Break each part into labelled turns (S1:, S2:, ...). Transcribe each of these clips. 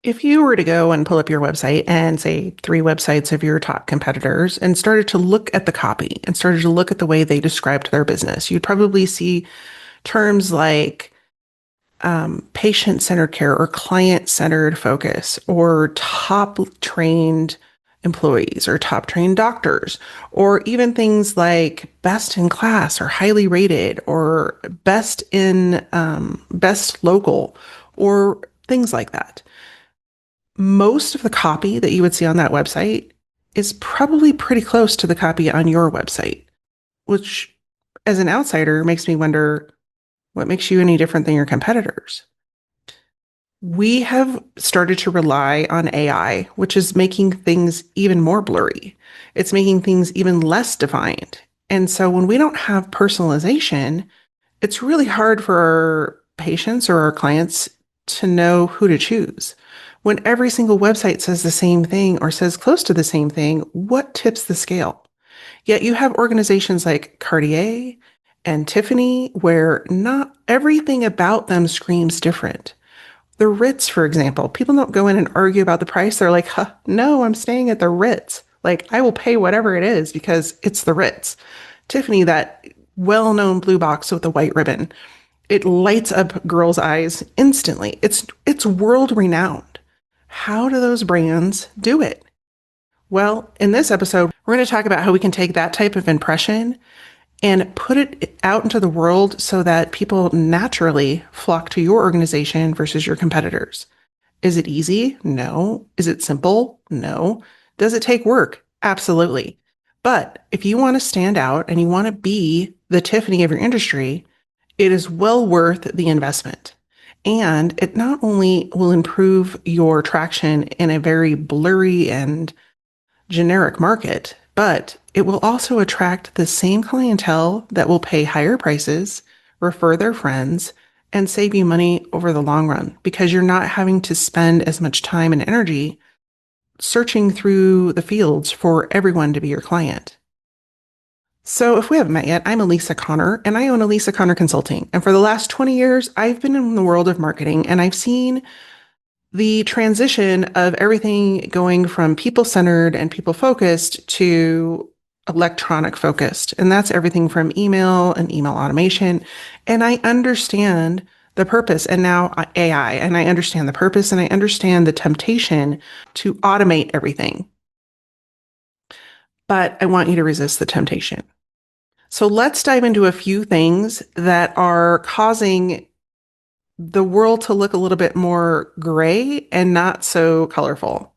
S1: If you were to go and pull up your website and say three websites of your top competitors and started to look at the copy and started to look at the way they described their business, you'd probably see terms like patient-centered care or client-centered focus or top trained employees or top trained doctors, or even things like best in class or highly rated or best local or things like that. Most of the copy that you would see on that website is probably pretty close to the copy on your website, which as an outsider makes me wonder what makes you any different than your competitors. We have started to rely on AI, which is making things even more blurry. It's making things even less defined. And so when we don't have personalization, it's really hard for our patients or our clients to know who to choose. When every single website says the same thing or says close to the same thing, what tips the scale? Yet you have organizations like Cartier and Tiffany where not everything about them screams different. The Ritz, for example, people don't go in and argue about the price. They're like, huh, no, I'm staying at the Ritz. Like, I will pay whatever it is because it's the Ritz. Tiffany, that well-known blue box with the white ribbon, it lights up girls' eyes instantly. It's world renowned. How do those brands do it? Well, in this episode, we're going to talk about how we can take that type of impression and put it out into the world so that people naturally flock to your organization versus your competitors. Is it easy? No. Is it simple? No. Does it take work? Absolutely. But if you want to stand out and you want to be the Tiffany of your industry, it is well worth the investment. And it not only will improve your traction in a very blurry and generic market, but it will also attract the same clientele that will pay higher prices, refer their friends, and save you money over the long run because you're not having to spend as much time and energy searching through the fields for everyone to be your client. So if we haven't met yet, I'm Alisa Connor and I own Alisa Connor Consulting. And for the last 20 years, I've been in the world of marketing and I've seen the transition of everything going from people-centered and people-focused to electronic-focused. And that's everything from email and email automation. And I understand the purpose and now AI, and I understand the purpose and I understand the temptation to automate everything. But I want you to resist the temptation. So let's dive into a few things that are causing the world to look a little bit more gray and not so colorful.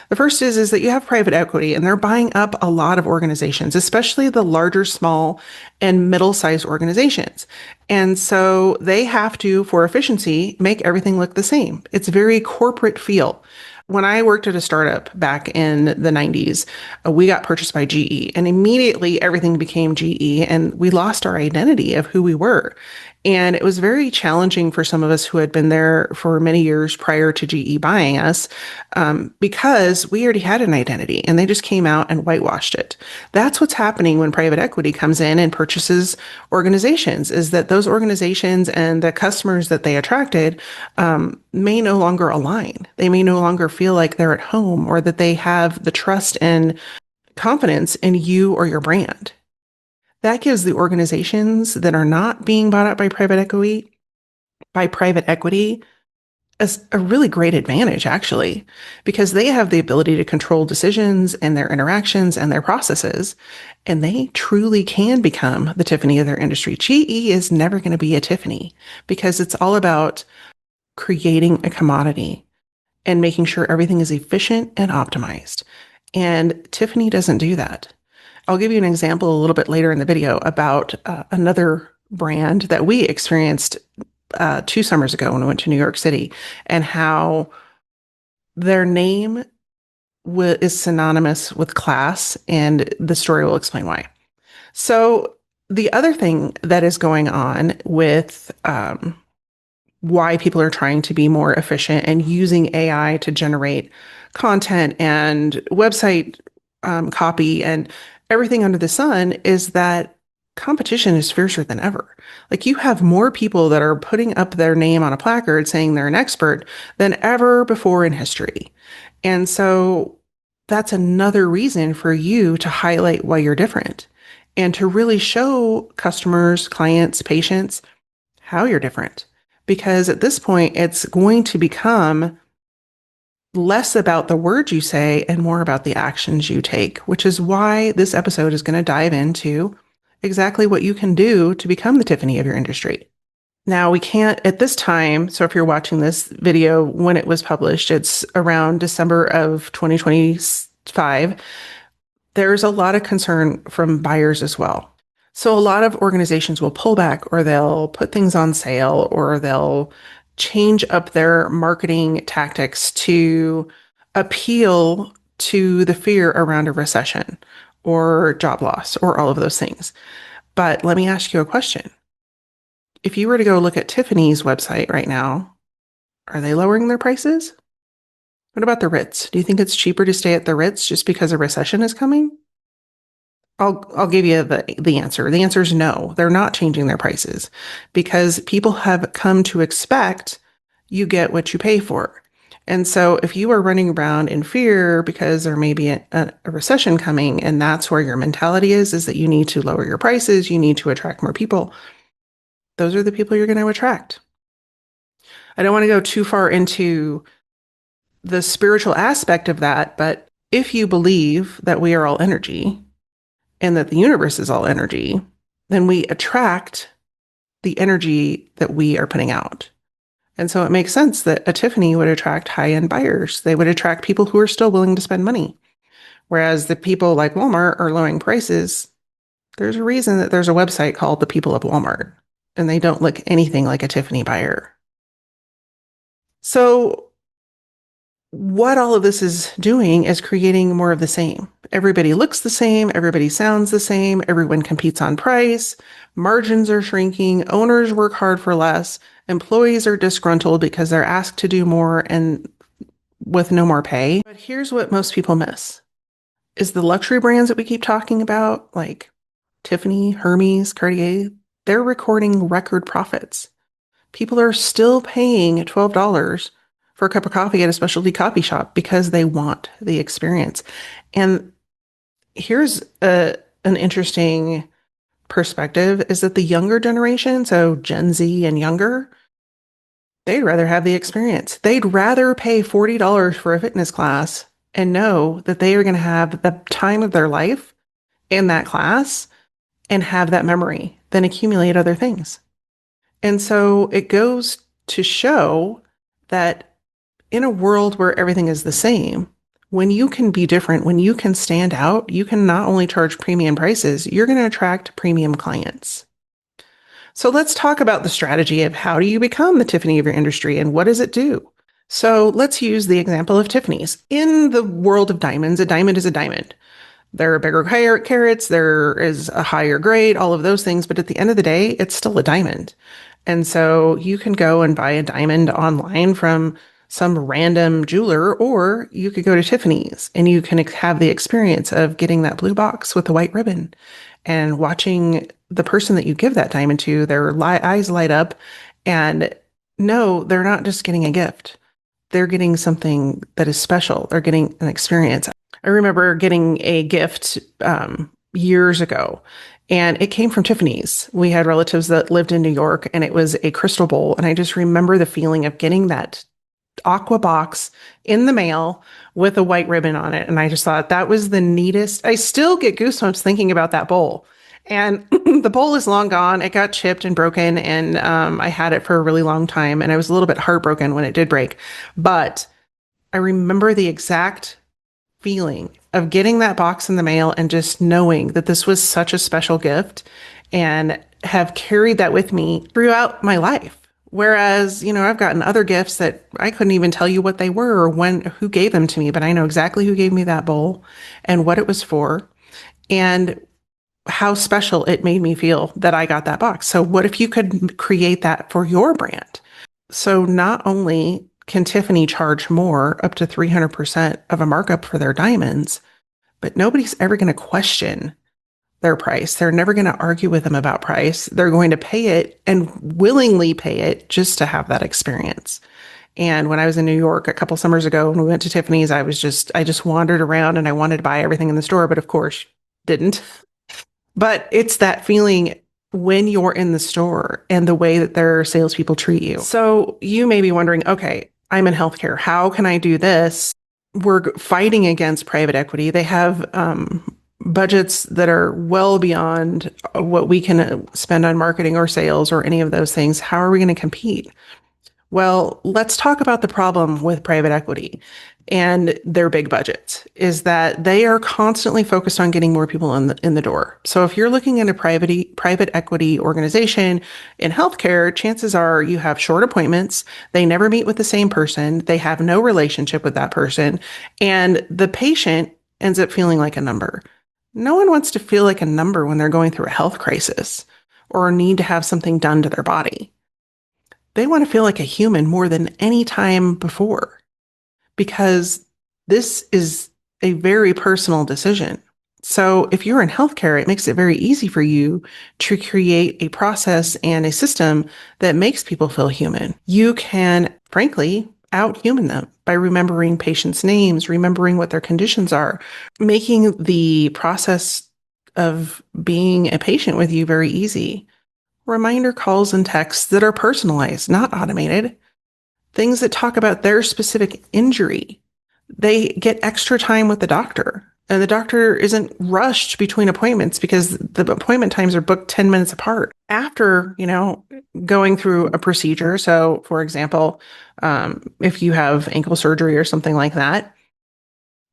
S1: The first is that you have private equity and they're buying up a lot of organizations, especially the larger, small, and middle-sized organizations. And so they have to, for efficiency, make everything look the same. It's a very corporate feel. When I worked at a startup back in the 90s, we got purchased by GE and immediately everything became GE and we lost our identity of who we were. And it was very challenging for some of us who had been there for many years prior to GE buying us because we already had an identity and they just came out and whitewashed it. That's what's happening when private equity comes in and purchases organizations, is that those organizations and the customers that they attracted may no longer align. They may no longer feel like they're at home or that they have the trust and confidence in you or your brand. That gives the organizations that are not being bought out by private equity as a really great advantage, actually, because they have the ability to control decisions and their interactions and their processes, and they truly can become the Tiffany of their industry. GE is never going to be a Tiffany because it's all about creating a commodity and making sure everything is efficient and optimized. And Tiffany doesn't do that. I'll give you an example a little bit later in the video about another brand that we experienced 2 summers ago when we went to New York City and how their name is synonymous with class, and the story will explain why. So the other thing that is going on with why people are trying to be more efficient and using AI to generate content and website copy and everything under the sun is that competition is fiercer than ever. Like you have more people that are putting up their name on a placard saying they're an expert than ever before in history. And so that's another reason for you to highlight why you're different and to really show customers, clients, patients how you're different. Because at this point, it's going to become less about the words you say and more about the actions you take, which is why this episode is going to dive into exactly what you can do to become the Tiffany of your industry. Now, we can't at this time. So, if you're watching this video when it was published, it's around December of 2025. There's a lot of concern from buyers as well. So, a lot of organizations will pull back or they'll put things on sale or they'll change up their marketing tactics to appeal to the fear around a recession or job loss or all of those things. But let me ask you a question. If you were to go look at Tiffany's website right now, are they lowering their prices? What about the Ritz? Do you think it's cheaper to stay at the Ritz just because a recession is coming? I'll give you the answer. The answer is no. They're not changing their prices because people have come to expect you get what you pay for. And so if you are running around in fear because there may be a recession coming and that's where your mentality is that you need to lower your prices, you need to attract more people, those are the people you're going to attract. I don't want to go too far into the spiritual aspect of that, but if you believe that we are all energy and that the universe is all energy, then we attract the energy that we are putting out. And so it makes sense that a Tiffany would attract high-end buyers. They would attract people who are still willing to spend money. Whereas the people like Walmart are lowering prices. There's a reason that there's a website called The People of Walmart, and they don't look anything like a Tiffany buyer. So what all of this is doing is creating more of the same. Everybody looks the same, everybody sounds the same, everyone competes on price, margins are shrinking, owners work hard for less, employees are disgruntled because they're asked to do more and with no more pay. But here's what most people miss is the luxury brands that we keep talking about, like Tiffany, Hermes, Cartier, they're recording record profits. People are still paying $12 for a cup of coffee at a specialty coffee shop because they want the experience. And here's an interesting perspective is that the younger generation, so Gen Z and younger, they'd rather have the experience. They'd rather pay $40 for a fitness class and know that they are going to have the time of their life in that class and have that memory than accumulate other things. And so it goes to show that in a world where everything is the same, when you can be different, when you can stand out, you can not only charge premium prices, you're going to attract premium clients. So let's talk about the strategy of how do you become the Tiffany of your industry and what does it do? So let's use the example of Tiffany's. In the world of diamonds, a diamond is a diamond. There are bigger carats, there is a higher grade, all of those things. But at the end of the day, it's still a diamond. And so you can go and buy a diamond online from some random jeweler, or you could go to Tiffany's and you can have the experience of getting that blue box with the white ribbon and watching the person that you give that diamond to, their eyes light up. And no, they're not just getting a gift. They're getting something that is special. They're getting an experience. I remember getting a gift years ago, and it came from Tiffany's. We had relatives that lived in New York, and it was a crystal bowl. And I just remember the feeling of getting that aqua box in the mail with a white ribbon on it. And I just thought that was the neatest. I still get goosebumps thinking about that bowl. And the bowl is long gone. It got chipped and broken, and I had it for a really long time. And I was a little bit heartbroken when it did break. But I remember the exact feeling of getting that box in the mail and just knowing that this was such a special gift and have carried that with me throughout my life. Whereas, I've gotten other gifts that I couldn't even tell you what they were or who gave them to me, but I know exactly who gave me that bowl and what it was for and how special it made me feel that I got that box. So what if you could create that for your brand? So not only can Tiffany charge more, up to 300% of a markup for their diamonds, but nobody's ever going to question their price. They're never going to argue with them about price. They're going to pay it and willingly pay it just to have that experience. And when I was in New York a couple summers ago, when we went to Tiffany's, I just wandered around and I wanted to buy everything in the store, but of course didn't. But it's that feeling when you're in the store and the way that their salespeople treat you. So you may be wondering, okay, I'm in healthcare. How can I do this? We're fighting against private equity. They have budgets that are well beyond what we can spend on marketing or sales or any of those things. How are we going to compete? Well, let's talk about the problem with private equity and their big budgets is that they are constantly focused on getting more people in the door. So if you're looking at a private equity organization in healthcare, chances are you have short appointments. They never meet with the same person. They have no relationship with that person. And the patient ends up feeling like a number. No one wants to feel like a number when they're going through a health crisis or need to have something done to their body. They want to feel like a human more than any time before because this is a very personal decision. So if you're in healthcare, it makes it very easy for you to create a process and a system that makes people feel human. You can, frankly, out-human them by remembering patients' names, remembering what their conditions are, making the process of being a patient with you very easy. Reminder calls and texts that are personalized, not automated. Things that talk about their specific injury. They get extra time with the doctor. And the doctor isn't rushed between appointments because the appointment times are booked 10 minutes apart. After, going through a procedure. So, for example, if you have ankle surgery or something like that,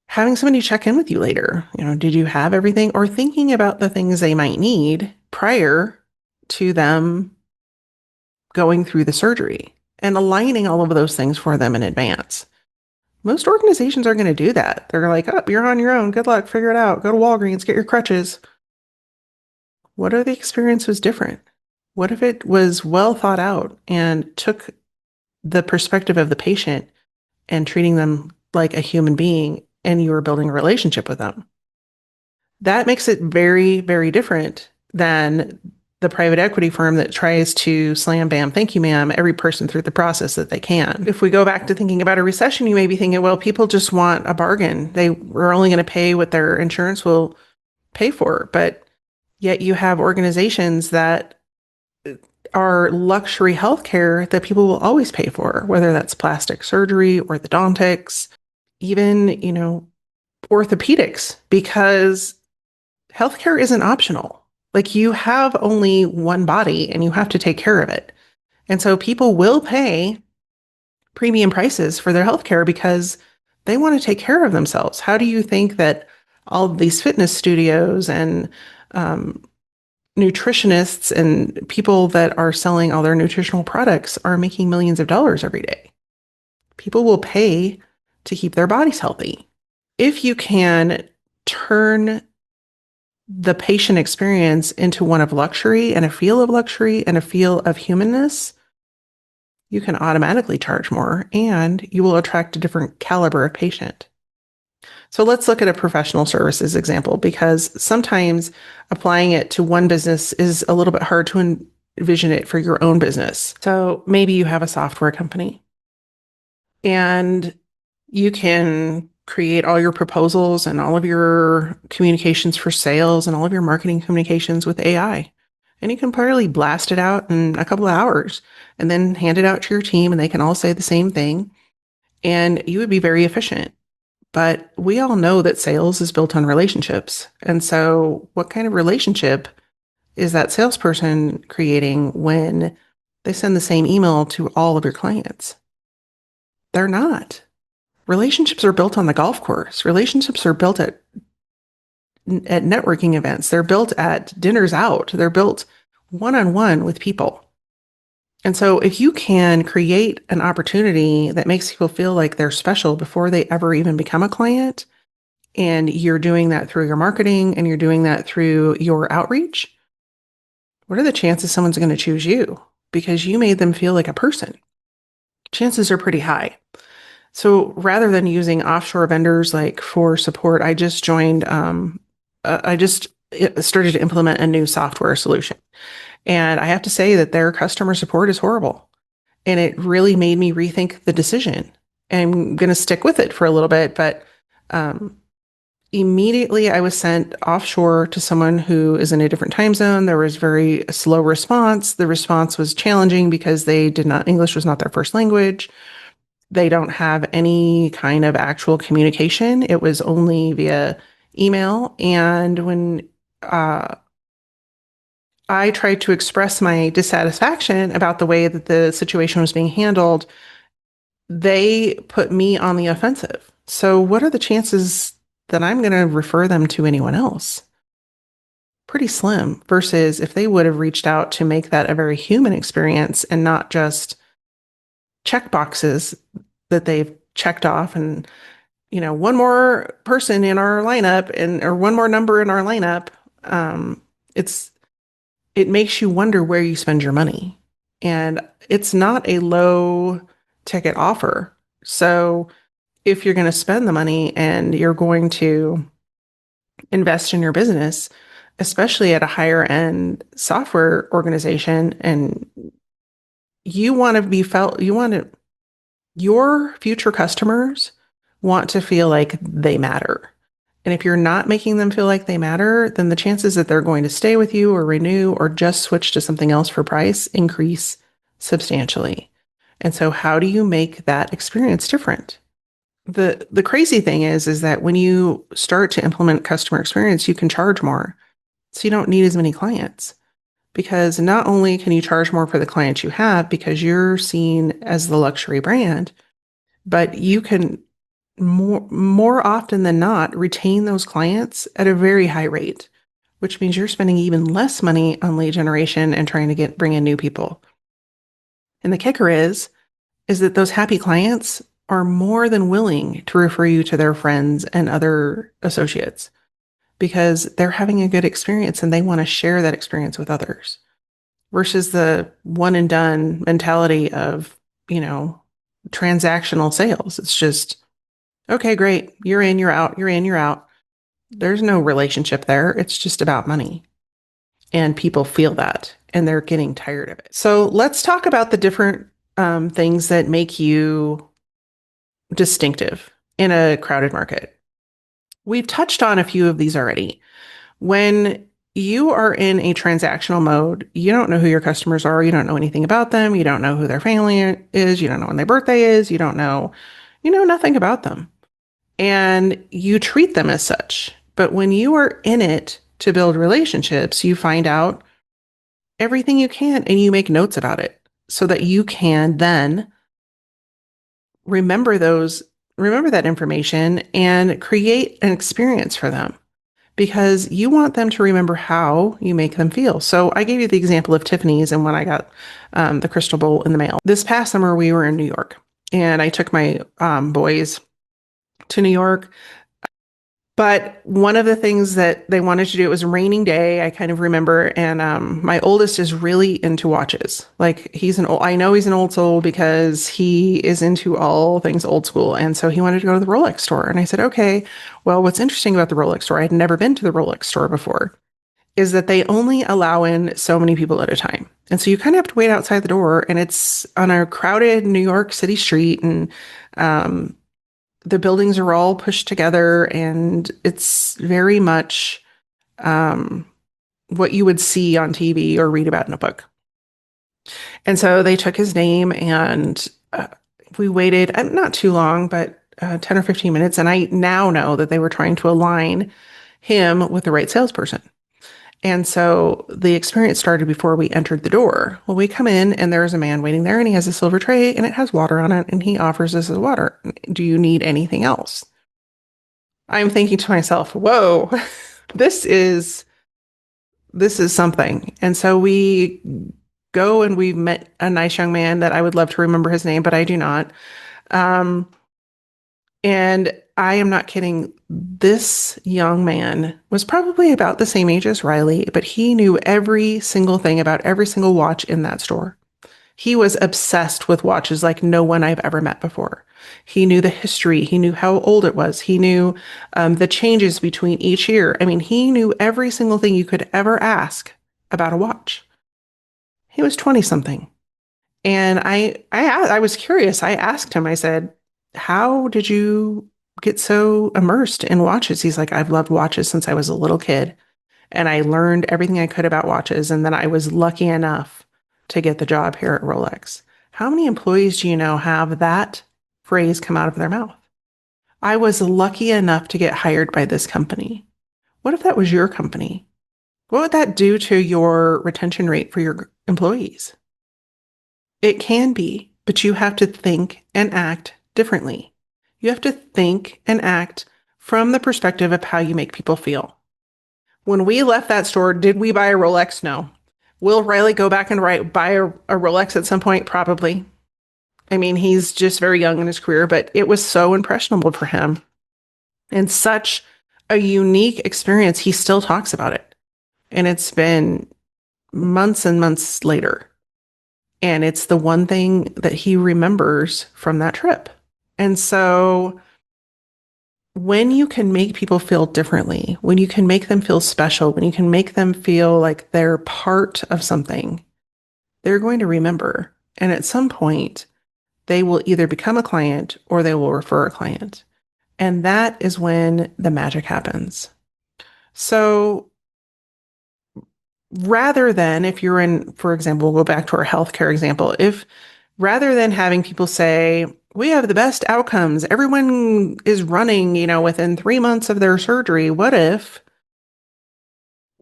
S1: having somebody check in with you later, did you have everything? Or thinking about the things they might need prior to them going through the surgery and aligning all of those things for them in advance. Most organizations are going to do that. They're like, oh, you're on your own. Good luck. Figure it out. Go to Walgreens, get your crutches. What if the experience was different? What if it was well thought out and took the perspective of the patient and treating them like a human being and you were building a relationship with them? That makes it very, very different than the private equity firm that tries to slam bam, thank you, ma'am, every person through the process that they can. If we go back to thinking about a recession, you may be thinking, well, people just want a bargain. They were only going to pay what their insurance will pay for. But yet you have organizations that are luxury healthcare that people will always pay for, whether that's plastic surgery, orthodontics, even, orthopedics, because healthcare isn't optional. Like you have only one body and you have to take care of it. And so people will pay premium prices for their healthcare because they want to take care of themselves. How do you think that all of these fitness studios and nutritionists and people that are selling all their nutritional products are making millions of dollars every day? People will pay to keep their bodies healthy. If you can turn the patient experience into one of luxury and a feel of luxury and a feel of humanness, you can automatically charge more and you will attract a different caliber of patient. So let's look at a professional services example because sometimes applying it to one business is a little bit hard to envision it for your own business. So maybe you have a software company and you can create all your proposals and all of your communications for sales and all of your marketing communications with AI. And you can probably blast it out in a couple of hours and then hand it out to your team and they can all say the same thing. And you would be very efficient. But we all know that sales is built on relationships. And so what kind of relationship is that salesperson creating when they send the same email to all of your clients? They're not. Relationships are built on the golf course. Relationships are built at networking events. They're built at dinners out. They're built one-on-one with people. And so if you can create an opportunity that makes people feel like they're special before they ever even become a client, and you're doing that through your marketing and you're doing that through your outreach, what are the chances someone's going to choose you? Because you made them feel like a person. Chances are pretty high. So rather than using offshore vendors like for support, I just started to implement a new software solution. And I have to say that their customer support is horrible. And it really made me rethink the decision. I'm going to stick with it for a little bit, but um, immediately I was sent offshore to someone who is in a different time zone. There was very slow response. The response was challenging because they did not, English was not their first language. They don't have any kind of actual communication. It was only via email. And when I tried to express my dissatisfaction about the way that the situation was being handled, they put me on the offensive. So, what are the chances that I'm going to refer them to anyone else? Pretty slim, versus if they would have reached out to make that a very human experience and not just check boxes that they've checked off and, one more person in our lineup or one more number in our lineup. Um, it's it makes you wonder where you spend your money. And it's not a low ticket offer. So if you're going to spend the money and you're going to invest in your business, especially at a higher end software organization, and you want to be felt, your future customers want to feel like they matter. And if you're not making them feel like they matter, then the chances that they're going to stay with you or renew or just switch to something else for price increase substantially. And so how do you make that experience different? The crazy thing is that when you start to implement customer experience, you can charge more. So you don't need as many clients, because not only can you charge more for the clients you have because you're seen as the luxury brand, but you can more often than not retain those clients at a very high rate, which means you're spending even less money on lead generation and trying to bring in new people. And the kicker is that those happy clients are more than willing to refer you to their friends and other associates because they're having a good experience and they want to share that experience with others, versus the one and done mentality of, transactional sales. It's just, okay, great. You're in, you're out, you're in, you're out. There's no relationship there. It's just about money. And people feel that and they're getting tired of it. So let's talk about the different things that make you distinctive in a crowded market. We've touched on a few of these already. When you are in a transactional mode, you don't know who your customers are. You don't know anything about them. You don't know who their family is. You don't know when their birthday is. You know nothing about them. And you treat them as such. But when you are in it to build relationships, you find out everything you can and you make notes about it so that you can then remember that information and create an experience for them, because you want them to remember how you make them feel. So I gave you the example of Tiffany's and when I got the crystal bowl in the mail. This past summer, we were in New York and I took my boys to New York. But one of the things that they wanted to do, it was a raining day, I kind of remember. And my oldest is really into watches. Like I know he's an old soul because he is into all things old school. And so he wanted to go to the Rolex store. And I said, okay, well, what's interesting about the Rolex store, I had never been to the Rolex store before, is that they only allow in so many people at a time. And so you kind of have to wait outside the door, and it's on a crowded New York City street. And the buildings are all pushed together, and it's very much what you would see on TV or read about in a book. And so they took his name, and we waited not too long, but 10 or 15 minutes. And I now know that they were trying to align him with the right salesperson. And so the experience started before we entered the door. Well, we come in and there's a man waiting there, and he has a silver tray and it has water on it, and he offers us his water. Do you need anything else? I'm thinking to myself, whoa, this is something. And so we go and we met a nice young man that I would love to remember his name, but I do not. And I am not kidding. This young man was probably about the same age as Riley, but he knew every single thing about every single watch in that store. He was obsessed with watches like no one I've ever met before. He knew the history. He knew how old it was. He knew the changes between each year. I mean, he knew every single thing you could ever ask about a watch. He was 20 something. And I was curious. I asked him, I said, how did you get so immersed in watches? He's like, I've loved watches since I was a little kid. And I learned everything I could about watches. And then I was lucky enough to get the job here at Rolex. How many employees do you know have that phrase come out of their mouth? I was lucky enough to get hired by this company. What if that was your company? What would that do to your retention rate for your employees? It can be, but you have to think and act differently. You have to think and act from the perspective of how you make people feel. When we left that store, did we buy a Rolex? No. Will Riley go back and buy a Rolex at some point? Probably. I mean, he's just very young in his career, but it was so impressionable for him and such a unique experience. He still talks about it. And it's been months and months later. And it's the one thing that he remembers from that trip. And so when you can make people feel differently, when you can make them feel special, when you can make them feel like they're part of something, they're going to remember. And at some point, they will either become a client or they will refer a client. And that is when the magic happens. So rather than if you're in, for example, we'll go back to our healthcare example, if rather than having people say, we have the best outcomes, everyone is running, within 3 months of their surgery, what if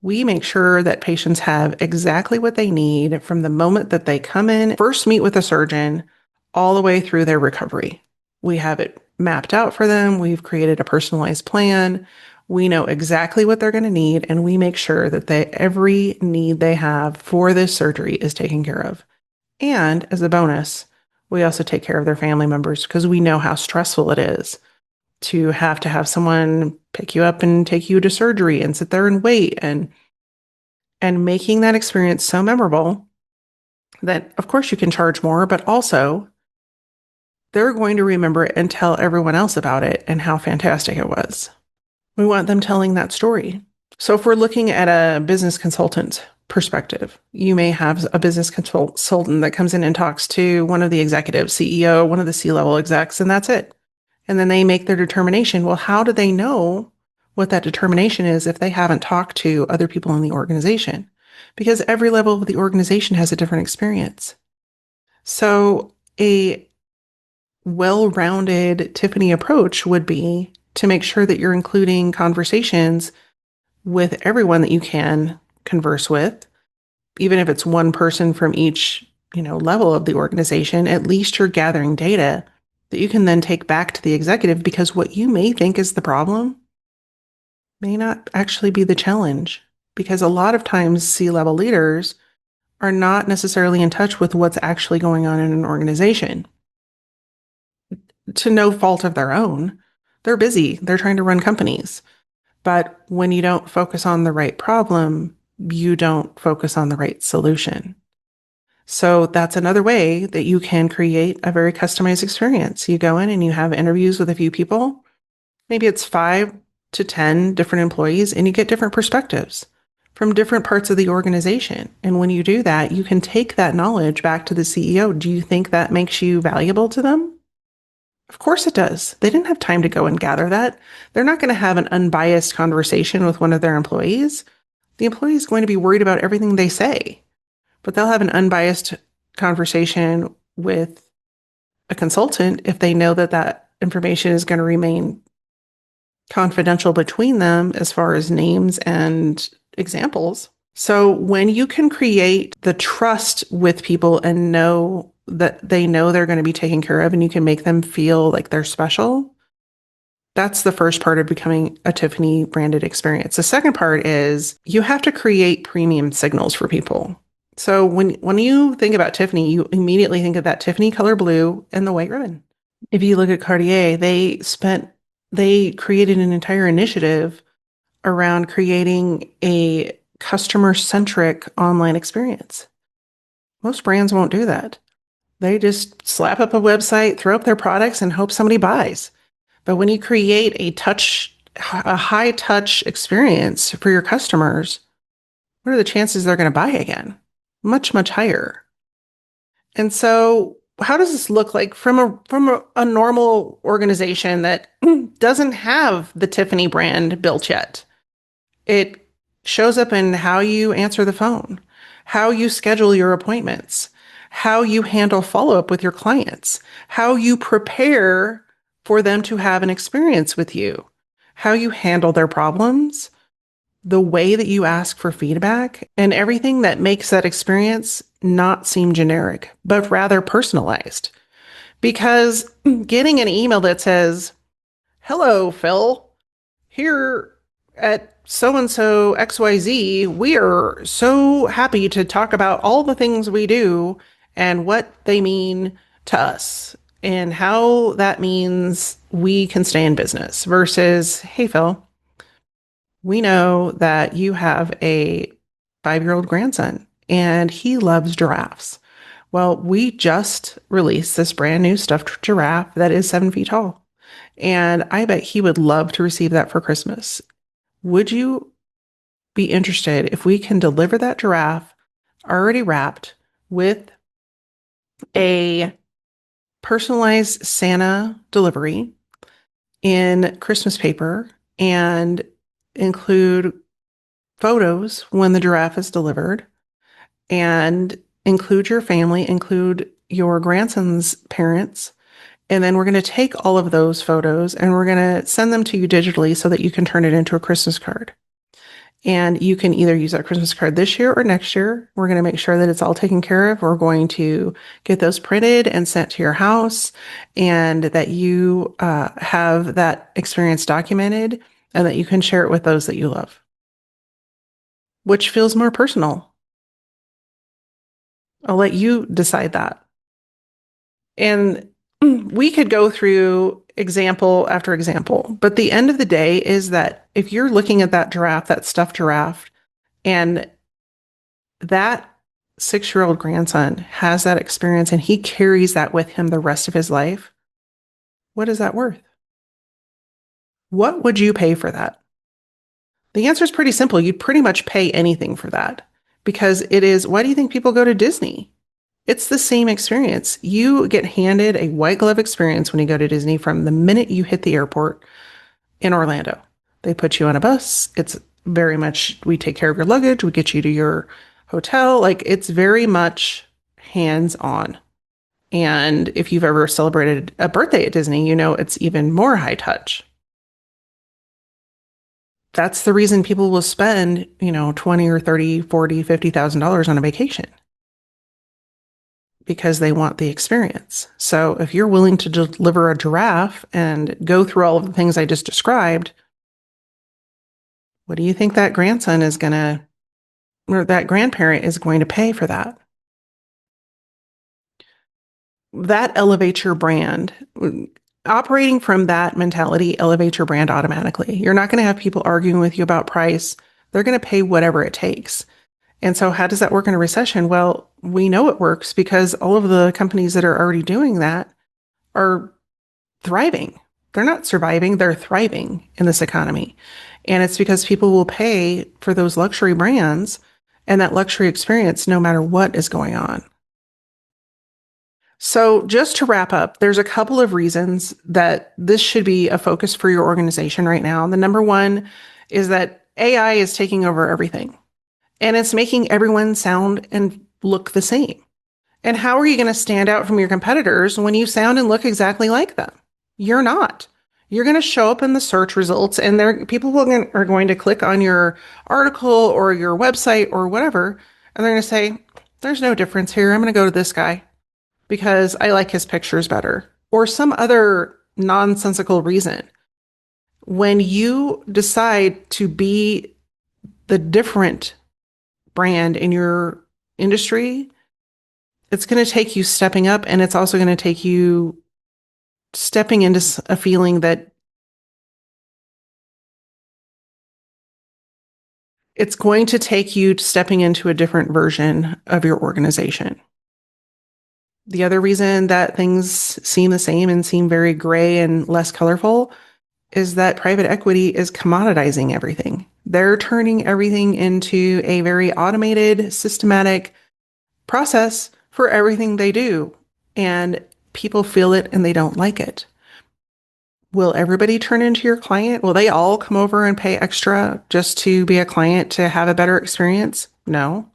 S1: we make sure that patients have exactly what they need from the moment that they come in, first meet with a surgeon, all the way through their recovery? We have it mapped out for them. We've created a personalized plan. We know exactly what they're going to need, and we make sure that every need they have for this surgery is taken care of. And as a bonus, we also take care of their family members because we know how stressful it is to have someone pick you up and take you to surgery and sit there and wait, and making that experience so memorable that, of course, you can charge more, but also they're going to remember it and tell everyone else about it and how fantastic it was. We want them telling that story. So if we're looking at a business consultant perspective, you may have a business consultant that comes in and talks to one of the executives, CEO, one of the C-level execs, and that's it. And then they make their determination. Well, how do they know what that determination is if they haven't talked to other people in the organization? Because every level of the organization has a different experience. So a well-rounded Tiffany approach would be to make sure that you're including conversations with everyone that you can converse with, even if it's one person from each, level of the organization. At least you're gathering data that you can then take back to the executive, because what you may think is the problem may not actually be the challenge, because a lot of times C-level leaders are not necessarily in touch with what's actually going on in an organization. To no fault of their own, they're busy. They're trying to run companies. But when you don't focus on the right problem, you don't focus on the right solution. So that's another way that you can create a very customized experience. You go in and you have interviews with a few people. Maybe it's 5 to 10 different employees, and you get different perspectives from different parts of the organization. And when you do that, you can take that knowledge back to the CEO. Do you think that makes you valuable to them? Of course it does. They didn't have time to go and gather that. They're not going to have an unbiased conversation with one of their employees. The employee is going to be worried about everything they say, but they'll have an unbiased conversation with a consultant if they know that that information is going to remain confidential between them as far as names and examples. So when you can create the trust with people and know that they know they're going to be taken care of, and you can make them feel like they're special, that's the first part of becoming a Tiffany branded experience. The second part is you have to create premium signals for people. So when you think about Tiffany, you immediately think of that Tiffany color blue and the white ribbon. If you look at Cartier, they created an entire initiative around creating a customer-centric online experience. Most brands won't do that. They just slap up a website, throw up their products, and hope somebody buys. But when you create a high touch experience for your customers, what are the chances they're going to buy again? Much, much higher. And so, how does this look like from a normal organization that doesn't have the Tiffany brand built yet? It shows up in how you answer the phone, how you schedule your appointments, how you handle follow-up with your clients, how you prepare for them to have an experience with you, how you handle their problems, the way that you ask for feedback, and everything that makes that experience not seem generic, but rather personalized. Because getting an email that says, "Hello, Phil, here at so and so XYZ, we are so happy to talk about all the things we do and what they mean to us and how that means we can stay in business," versus, "Hey, Phil, we know that you have a 5-year-old grandson and he loves giraffes. Well, we just released this brand new stuffed giraffe that is 7 feet tall. And I bet he would love to receive that for Christmas. Would you be interested if we can deliver that giraffe already wrapped with a personalized Santa delivery in Christmas paper and include photos when the giraffe is delivered and include your family, include your grandson's parents. And then we're going to take all of those photos and we're going to send them to you digitally so that you can turn it into a Christmas card. And you can either use that Christmas card this year or next year. We're going to make sure that it's all taken care of. We're going to get those printed and sent to your house and that you have that experience documented and that you can share it with those that you love. Which feels more personal? I'll let you decide that. And we could go through example after example, but the end of the day is that if you're looking at that giraffe, that stuffed giraffe, and that 6-year-old grandson has that experience and he carries that with him the rest of his life, what is that worth? What would you pay for that? The answer is pretty simple. You'd pretty much pay anything for that because it is, why do you think people go to Disney? It's the same experience. You get handed a white glove experience when you go to Disney from the minute you hit the airport in Orlando. They put you on a bus. It's very much, we take care of your luggage. We get you to your hotel. Like it's very much hands on. And if you've ever celebrated a birthday at Disney, you know it's even more high touch. That's the reason people will spend, 20 or 30, 40, $50,000 on a vacation because they want the experience. So if you're willing to deliver a giraffe and go through all of the things I just described, what do you think that grandson is going to, or that grandparent is going to pay for that? That elevates your brand. Operating from that mentality elevates your brand automatically. You're not going to have people arguing with you about price. They're going to pay whatever it takes. And so how does that work in a recession? Well, we know it works because all of the companies that are already doing that are thriving. They're not surviving, they're thriving in this economy. And it's because people will pay for those luxury brands and that luxury experience no matter what is going on. So, just to wrap up, there's a couple of reasons that this should be a focus for your organization right now. The number one is that AI is taking over everything and it's making everyone sound and look the same. And how are you going to stand out from your competitors when you sound and look exactly like them? You're not. You're going to show up in the search results and are going to click on your article or your website or whatever. And they're going to say, there's no difference here. I'm going to go to this guy because I like his pictures better, or some other nonsensical reason. When you decide to be the different brand in your industry, it's going to take you stepping up, and it's also going to take you stepping into a feeling that it's going to take you stepping into a different version of your organization. The other reason that things seem the same and seem very gray and less colorful is that private equity is commoditizing everything. They're turning everything into a very automated, systematic process for everything they do. And people feel it and they don't like it. Will everybody turn into your client? Will they all come over and pay extra just to be a client to have a better experience? No.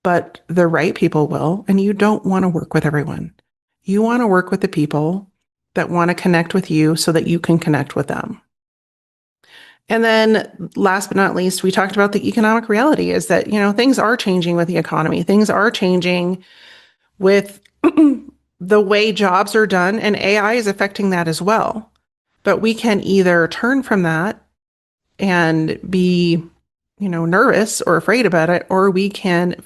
S1: But the right people will. And you don't want to work with everyone. You want to work with the people that want to connect with you so that you can connect with them. And then last but not least, we talked about the economic reality is that, things are changing with the economy. Things are changing with the way jobs are done, and AI is affecting that as well. But we can either turn from that and be, nervous or afraid about it, or we can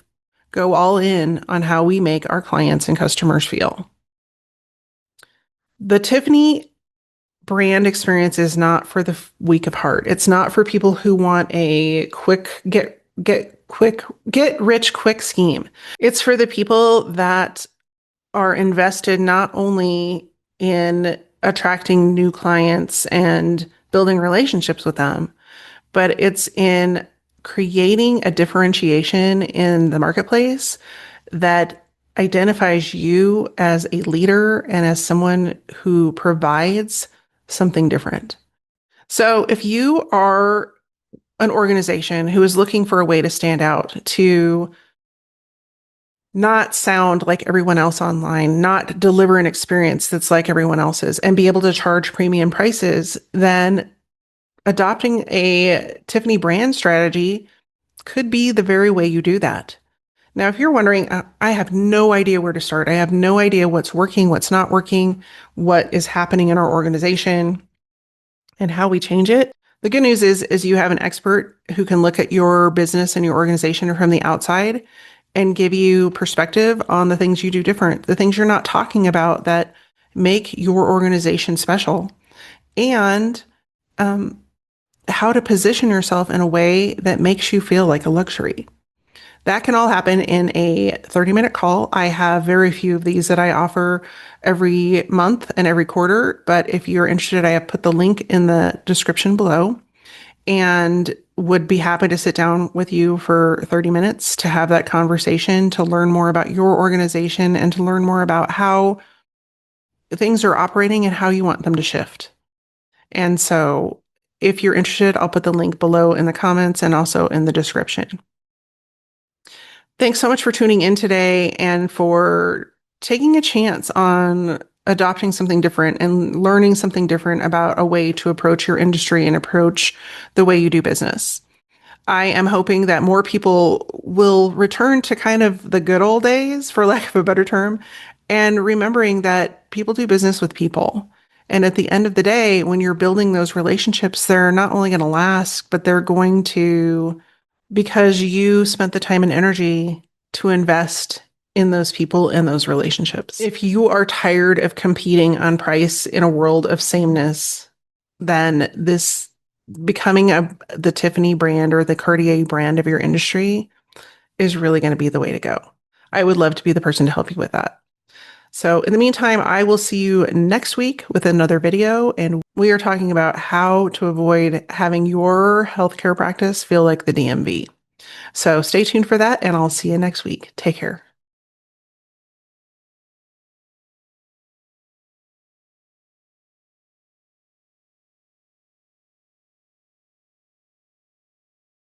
S1: go all in on how we make our clients and customers feel. The Tiffany brand experience is not for the weak of heart. It's not for people who want a quick get rich quick scheme. It's for the people that are invested not only in attracting new clients and building relationships with them, but it's in creating a differentiation in the marketplace that identifies you as a leader and as someone who provides something different. So if you are an organization who is looking for a way to stand out, to not sound like everyone else online, not deliver an experience that's like everyone else's, and be able to charge premium prices, then adopting a Tiffany brand strategy could be the very way you do that. Now, if you're wondering, I have no idea where to start. I have no idea what's working, what's not working, what is happening in our organization, and how we change it. The good news is you have an expert who can look at your business and your organization from the outside and give you perspective on the things you do different, the things you're not talking about that make your organization special, and how to position yourself in a way that makes you feel like a luxury. That can all happen in a 30-minute call. I have very few of these that I offer every month and every quarter, but if you're interested, I have put the link in the description below and would be happy to sit down with you for 30 minutes to have that conversation, to learn more about your organization and to learn more about how things are operating and how you want them to shift. And so if you're interested, I'll put the link below in the comments and also in the description. Thanks so much for tuning in today and for taking a chance on adopting something different and learning something different about a way to approach your industry and approach the way you do business. I am hoping that more people will return to kind of the good old days, for lack of a better term, and remembering that people do business with people. And at the end of the day, when you're building those relationships, they're not only going to last, but they're going to, because you spent the time and energy to invest in those people and those relationships. If you are tired of competing on price in a world of sameness, then this becoming the Tiffany brand or the Cartier brand of your industry is really going to be the way to go. I would love to be the person to help you with that. So in the meantime, I will see you next week with another video, and we are talking about how to avoid having your healthcare practice feel like the DMV. So stay tuned for that, and I'll see you next week. Take care.